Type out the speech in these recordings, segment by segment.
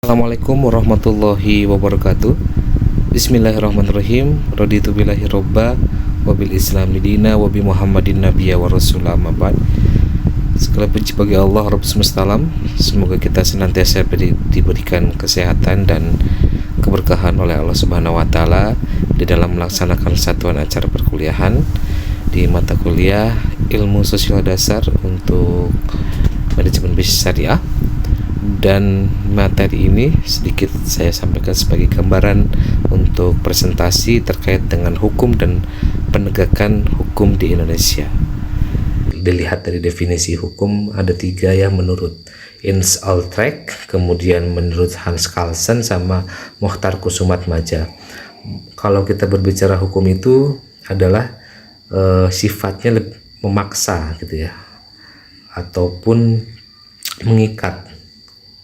Assalamualaikum warahmatullahi wabarakatuh. Bismillahirrahmanirrahim. Raditu billahi robba wabil islami dina wabi muhammadin nabiyya wa rasulah mabad. Segala puji bagi Allah Rabb semesta alam. Semoga kita senantiasa diberikan kesehatan dan keberkahan oleh Allah Subhanahu wa taala di dalam melaksanakan satuan acara perkuliahan di mata kuliah Ilmu Sosial Dasar untuk Manajemen Bisnis Syariah. Dan materi ini sedikit saya sampaikan sebagai gambaran untuk presentasi terkait dengan hukum dan penegakan hukum di Indonesia. Dilihat dari definisi hukum ada 3 ya, menurut Ernst Altrecht, kemudian menurut Hans Kelsen sama Mokhtar Kusumatmadja. Kalau kita berbicara hukum itu adalah sifatnya memaksa gitu ya, ataupun mengikat.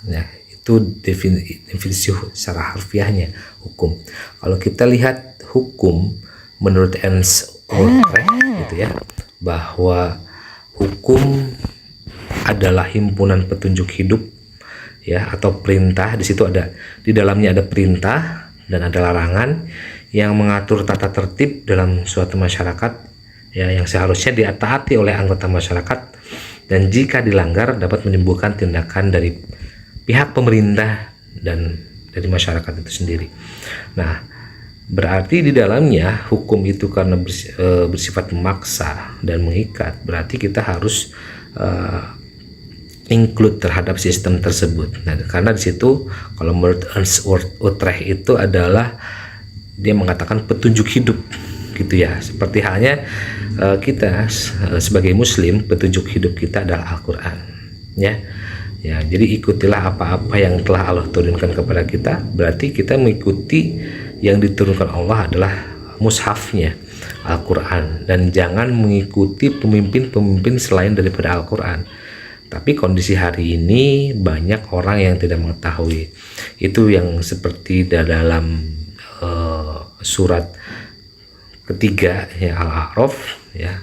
Nah, itu definisi secara harfiahnya hukum. Kalau kita lihat hukum menurut Ernst Altrecht gitu ya, bahwa hukum adalah himpunan petunjuk hidup ya, atau perintah. Di situ ada, di dalamnya ada perintah dan ada larangan yang mengatur tata tertib dalam suatu masyarakat ya, yang seharusnya ditaati oleh anggota masyarakat, dan jika dilanggar dapat menimbulkan tindakan dari pihak pemerintah dan dari masyarakat itu sendiri. Nah, berarti di dalamnya hukum itu karena bersifat memaksa dan mengikat, berarti kita harus include terhadap sistem tersebut. Nah, karena di situ kalau menurut Ernst Altrecht itu adalah dia mengatakan petunjuk hidup gitu ya. Seperti halnya kita sebagai muslim, petunjuk hidup kita adalah Al-Qur'an ya. Ya, jadi ikutilah apa-apa yang telah Allah turunkan kepada kita. Berarti kita mengikuti yang diturunkan Allah adalah mushafnya, Al-Quran, dan jangan mengikuti pemimpin-pemimpin selain daripada Al-Quran. Tapi kondisi hari ini banyak orang yang tidak mengetahui itu, yang seperti dalam surat ketiga ya, Al-A'raf ya,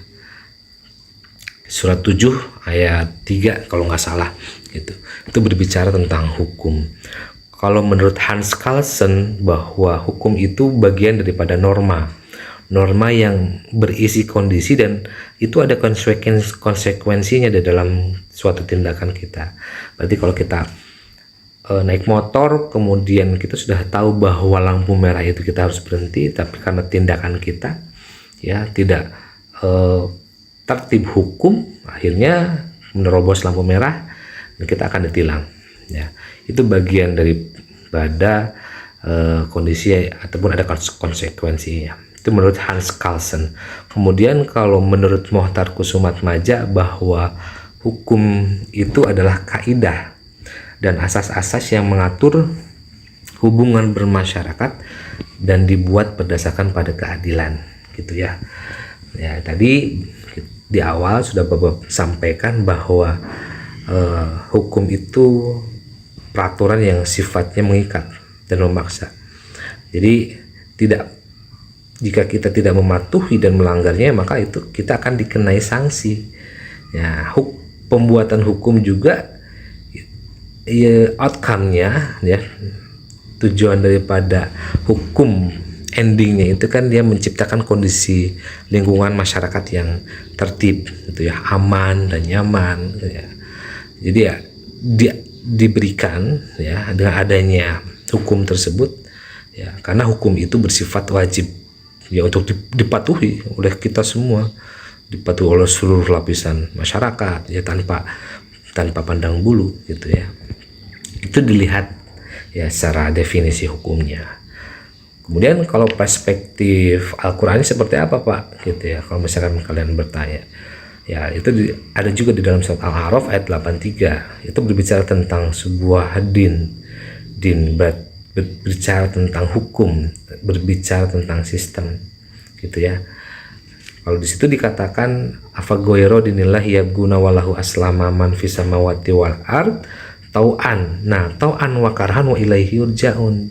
surat 7 ayat 3 kalau nggak salah gitu. Itu berbicara tentang hukum. Kalau menurut Hans Kelsen, bahwa hukum itu bagian daripada norma yang berisi kondisi, dan itu ada konsekuensinya di dalam suatu tindakan kita. Berarti kalau kita naik motor, kemudian kita sudah tahu bahwa lampu merah itu kita harus berhenti, tapi karena tindakan kita ya tidak tertib hukum, akhirnya menerobos lampu merah dan kita akan ditilang ya. Itu bagian daripada kondisi ataupun ada konsekuensinya. Itu menurut Hans Kelsen. Kemudian kalau menurut Mokhtar Kusumatmadja, bahwa hukum itu adalah kaidah dan asas-asas yang mengatur hubungan bermasyarakat dan dibuat berdasarkan pada keadilan gitu ya. Ya, tadi di awal sudah Bapak sampaikan bahwa hukum itu peraturan yang sifatnya mengikat dan memaksa. Jadi jika kita tidak mematuhi dan melanggarnya, maka itu kita akan dikenai sanksi. Ya, pembuatan hukum juga ya, outcome-nya ya, tujuan daripada hukum endingnya itu kan dia menciptakan kondisi lingkungan masyarakat yang tertib gitu ya, aman dan nyaman gitu ya. Jadi ya diberikan ya dengan adanya hukum tersebut ya, karena hukum itu bersifat wajib ya untuk dipatuhi oleh kita semua, dipatuhi oleh seluruh lapisan masyarakat ya, tanpa pandang bulu gitu ya. Itu dilihat ya secara definisi hukumnya. Kemudian kalau perspektif Al-Quran seperti apa Pak gitu ya, kalau misalkan kalian bertanya ya, itu ada juga di dalam surat Al-A'raf ayat 83. Itu berbicara tentang sebuah din berbicara tentang hukum, berbicara tentang sistem gitu ya. Kalau di situ dikatakan afa ghaira dinillahi yabghuna walahu aslama man fis samawati wal ard tau'an. Nah, tau'an wa karhan wa ilaihi yurja'un.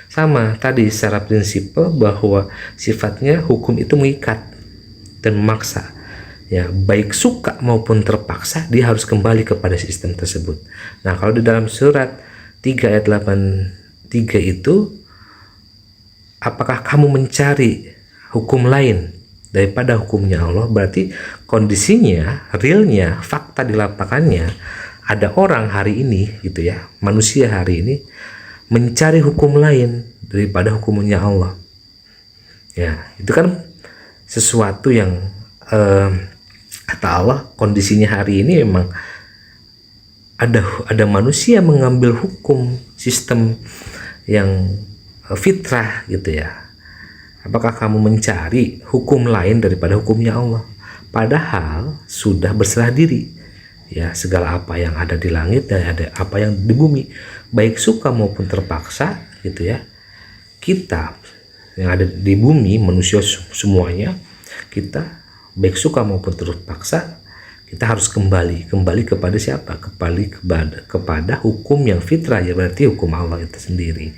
Sama tadi secara prinsipal bahwa sifatnya hukum itu mengikat dan memaksa. Ya, baik suka maupun terpaksa dia harus kembali kepada sistem tersebut. Nah, kalau di dalam surat 3 ayat 83 itu, apakah kamu mencari hukum lain daripada hukumnya Allah? Berarti kondisinya, realnya, fakta di lapangannya, ada orang hari ini gitu ya, manusia hari ini mencari hukum lain daripada hukumnya Allah. Ya, itu kan sesuatu yang kata Allah, kondisinya hari ini memang ada manusia mengambil hukum sistem yang fitrah gitu ya. Apakah kamu mencari hukum lain daripada hukumnya Allah? Padahal sudah berserah diri ya, segala apa yang ada di langit dan ada apa yang di bumi, baik suka maupun terpaksa gitu ya. Kita yang ada di bumi, manusia semuanya, kita baik suka maupun terpaksa, kita harus kembali kepada siapa? Kepada hukum yang fitrah, ya berarti hukum Allah itu sendiri.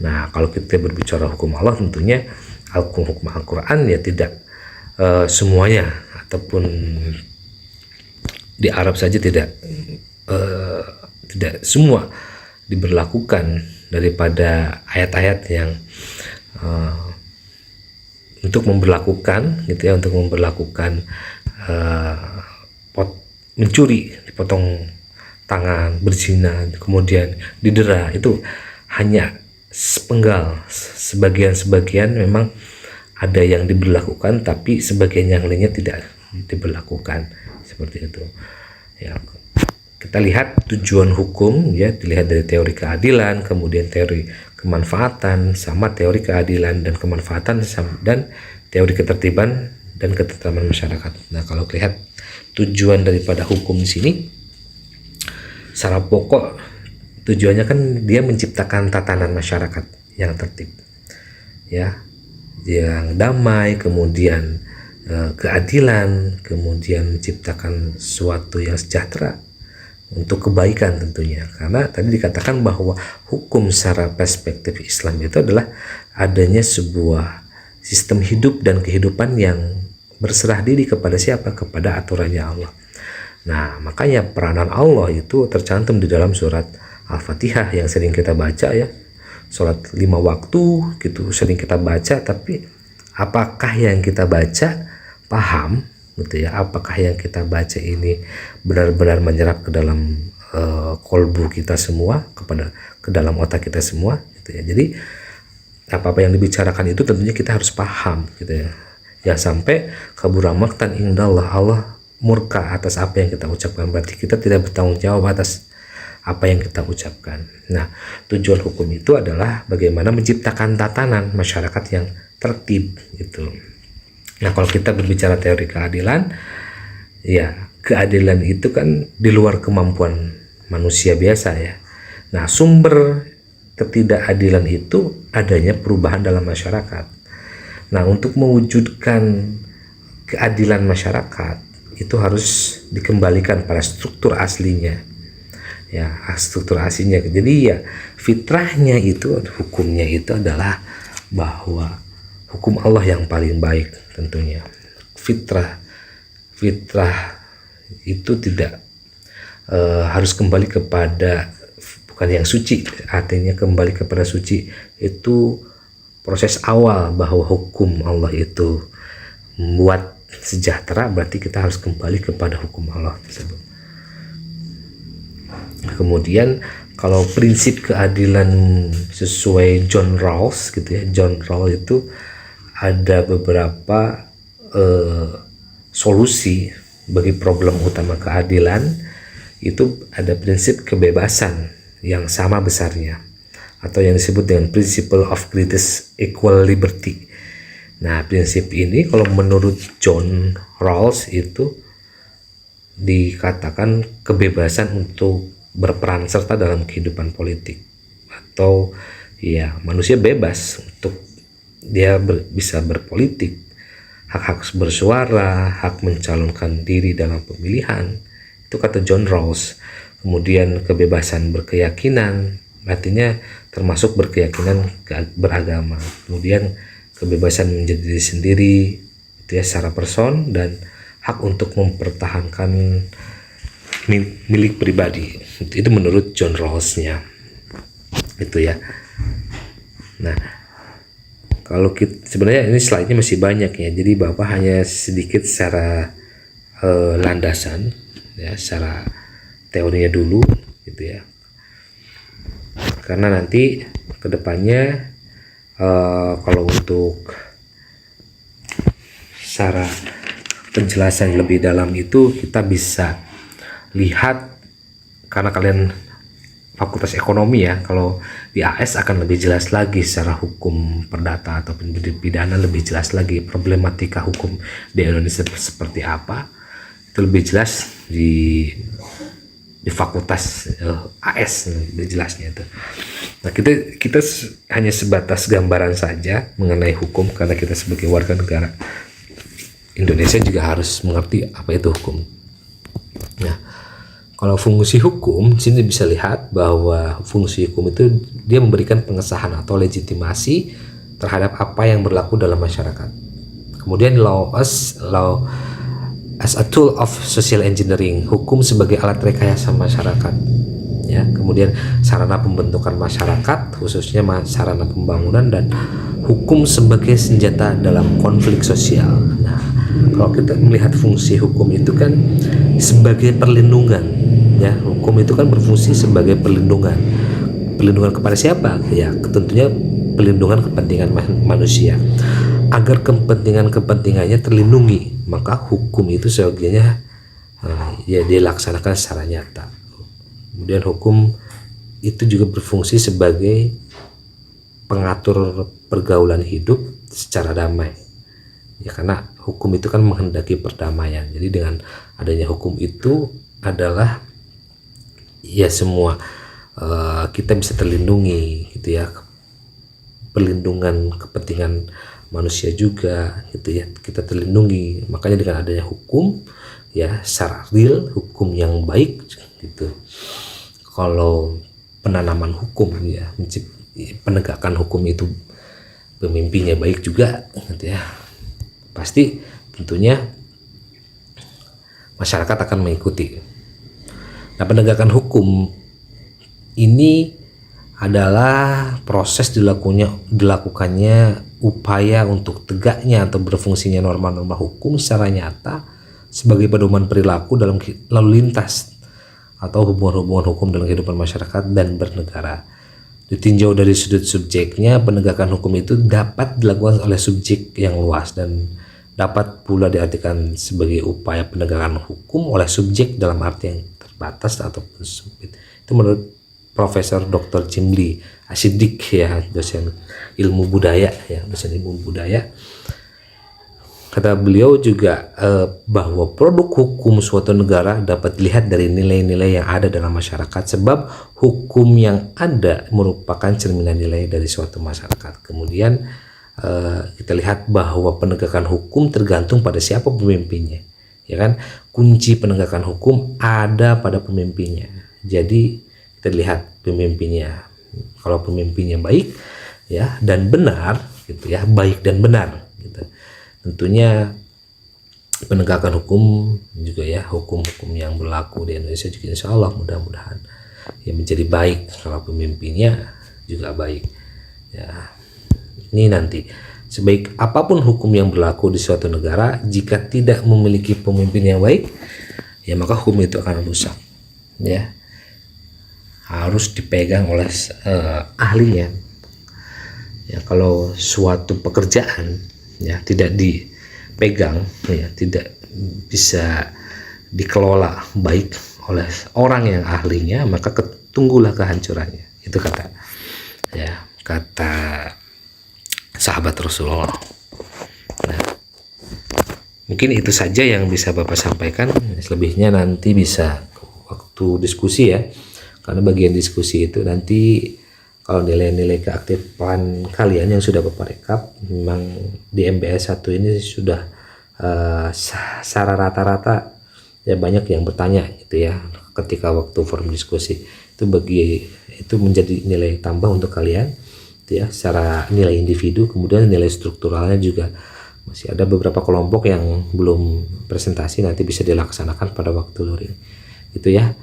Nah, kalau kita berbicara hukum Allah, tentunya hukum Al-Quran ya tidak semuanya, ataupun di Arab saja tidak semua diberlakukan daripada ayat-ayat yang untuk memberlakukan gitu ya, untuk memberlakukan mencuri, dipotong tangan, berzina, kemudian didera, itu hanya sepenggal, sebagian memang ada yang diberlakukan, tapi sebagian yang lainnya tidak diberlakukan, seperti itu ya. Kita lihat tujuan hukum ya, dilihat dari teori keadilan, kemudian teori kemanfaatan, sama teori keadilan dan kemanfaatan, dan teori ketertiban dan ketentraman masyarakat. Nah, kalau lihat tujuan daripada hukum di sini, secara pokok tujuannya kan dia menciptakan tatanan masyarakat yang tertib ya, yang damai, kemudian keadilan, kemudian menciptakan sesuatu yang sejahtera untuk kebaikan tentunya. Karena tadi dikatakan bahwa hukum secara perspektif Islam itu adalah adanya sebuah sistem hidup dan kehidupan yang berserah diri kepada siapa? Kepada aturannya Allah. Nah, makanya peranan Allah itu tercantum di dalam surat Al-Fatihah yang sering kita baca ya. Sholat 5 waktu gitu sering kita baca, tapi apakah yang kita baca paham gitu ya? Apakah yang kita baca ini benar-benar menyerap ke dalam kolbu kita semua, ke dalam otak kita semua gitu ya. Jadi apa-apa yang dibicarakan itu tentunya kita harus paham gitu ya. Ya, sampai kabura maqtan indallah, Allah murka atas apa yang kita ucapkan, berarti kita tidak bertanggung jawab atas apa yang kita ucapkan. Nah, tujuan hukum itu adalah bagaimana menciptakan tatanan masyarakat yang tertib gitu. Nah, kalau kita berbicara teori keadilan, ya keadilan itu kan di luar kemampuan manusia biasa ya. Nah, sumber ketidakadilan itu adanya perubahan dalam masyarakat. Nah, untuk mewujudkan keadilan masyarakat itu harus dikembalikan pada struktur aslinya. Ya, struktur aslinya. Jadi ya fitrahnya itu, hukumnya itu adalah bahwa hukum Allah yang paling baik tentunya. Fitrah itu tidak harus kembali kepada, bukan yang suci, artinya kembali kepada suci itu proses awal bahwa hukum Allah itu membuat sejahtera, berarti kita harus kembali kepada hukum Allah tersebut. Kemudian kalau prinsip keadilan sesuai John Rawls gitu ya, John Rawls itu ada beberapa solusi bagi problem utama keadilan. Itu ada prinsip kebebasan yang sama besarnya, atau yang disebut dengan principle of greatest equal liberty. Nah, prinsip ini kalau menurut John Rawls itu dikatakan kebebasan untuk berperan serta dalam kehidupan politik, atau ya manusia bebas untuk dia bisa berpolitik, hak bersuara, hak mencalonkan diri dalam pemilihan. Itu kata John Rawls. Kemudian kebebasan berkeyakinan, artinya termasuk berkeyakinan beragama. Kemudian kebebasan menjadi diri sendiri itu ya secara person, dan hak untuk mempertahankan milik pribadi. Itu menurut John Rawls-nya. itu ya. Nah, kalau kita sebenarnya ini slide-nya masih banyak ya, jadi Bapak hanya sedikit secara landasan ya, secara teorinya dulu gitu ya, karena nanti kedepannya kalau untuk secara penjelasan lebih dalam itu kita bisa lihat, karena kalian fakultas ekonomi ya, kalau di AS akan lebih jelas lagi secara hukum perdata atau pidana, lebih jelas lagi problematika hukum di Indonesia seperti apa, itu lebih jelas di fakultas AS lebih jelasnya itu. Nah, kita hanya sebatas gambaran saja mengenai hukum, karena kita sebagai warga negara Indonesia juga harus mengerti apa itu hukum. Nah, kalau fungsi hukum, sini bisa lihat bahwa fungsi hukum itu dia memberikan pengesahan atau legitimasi terhadap apa yang berlaku dalam masyarakat. Kemudian law as a tool of social engineering, hukum sebagai alat rekayasa masyarakat. Ya, kemudian sarana pembentukan masyarakat, khususnya sarana pembangunan, dan hukum sebagai senjata dalam konflik sosial. Nah, kalau kita melihat fungsi hukum itu kan sebagai perlindungan, ya, hukum itu kan berfungsi sebagai perlindungan. Perlindungan kepada siapa? Ya, tentunya perlindungan kepentingan manusia. Agar kepentingannya terlindungi, maka hukum itu sebagiannya ya dilaksanakan secara nyata. Kemudian hukum itu juga berfungsi sebagai pengatur pergaulan hidup secara damai. Ya, karena hukum itu kan menghendaki perdamaian. Jadi dengan adanya hukum itu adalah ya semua kita bisa terlindungi gitu ya. Perlindungan kepentingan manusia juga gitu ya, kita terlindungi. Makanya dengan adanya hukum ya secara real, hukum yang baik gitu. Kalau penanaman hukum ya, penegakan hukum itu pemimpinnya baik juga gitu ya, pasti tentunya masyarakat akan mengikuti. Nah, penegakan hukum ini adalah proses dilakukannya upaya untuk tegaknya atau berfungsinya norma-norma hukum secara nyata sebagai pedoman perilaku dalam lalu lintas atau hubungan-hubungan hukum dalam kehidupan masyarakat dan bernegara. Ditinjau dari sudut subjeknya, penegakan hukum itu dapat dilakukan oleh subjek yang luas dan dapat pula diartikan sebagai upaya penegakan hukum oleh subjek dalam arti yang terbatas ataupun sempit. Itu menurut Profesor Dr. Jimli Asidik ya, dosen ilmu budaya ya, dosen ilmu budaya. Kata beliau juga bahwa produk hukum suatu negara dapat dilihat dari nilai-nilai yang ada dalam masyarakat, sebab hukum yang ada merupakan cerminan nilai dari suatu masyarakat. Kemudian kita lihat bahwa penegakan hukum tergantung pada siapa pemimpinnya, ya kan? Kunci penegakan hukum ada pada pemimpinnya. Jadi kita lihat pemimpinnya. Kalau pemimpinnya baik ya dan benar gitu ya, baik dan benar gitu, tentunya penegakan hukum juga ya, hukum-hukum yang berlaku di Indonesia juga insya Allah mudah-mudahan ya menjadi baik kalau pemimpinnya juga baik ya. Ini nanti sebaik apapun hukum yang berlaku di suatu negara, jika tidak memiliki pemimpin yang baik ya maka hukum itu akan rusak ya. Harus dipegang oleh ahlinya ya. Kalau suatu pekerjaan ya tidak dipegang ya, tidak bisa dikelola baik oleh orang yang ahlinya, maka tunggulah kehancurannya. Itu kata sahabat Rasulullah. Nah, mungkin itu saja yang bisa Bapak sampaikan, selebihnya nanti bisa waktu diskusi ya. Karena bagian diskusi itu nanti kalau nilai-nilai keaktifan kalian yang sudah Bapak rekap, memang di MBS 1 ini sudah secara rata-rata ya banyak yang bertanya gitu ya ketika waktu forum diskusi. Itu menjadi nilai tambah untuk kalian gitu ya, secara nilai individu. Kemudian nilai strukturalnya juga masih ada beberapa kelompok yang belum presentasi, nanti bisa dilaksanakan pada waktu luring gitu ya.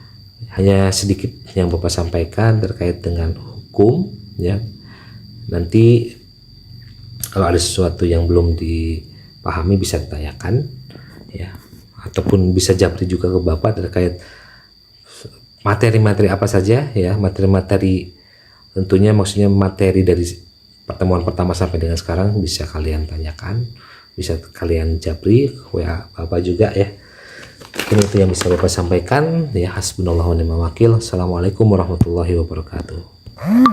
Hanya sedikit yang Bapak sampaikan terkait dengan hukum ya. Nanti kalau ada sesuatu yang belum dipahami bisa ditanyakan ya, ataupun bisa japri juga ke Bapak terkait materi-materi apa saja ya, materi-materi tentunya maksudnya materi dari pertemuan pertama sampai dengan sekarang bisa kalian tanyakan, bisa kalian japri WA Bapak juga ya. Mungkin itu yang bisa Bapak sampaikan ya. Hasbunallahu wa ni'mal wakil. Assalamualaikum warahmatullahi wabarakatuh.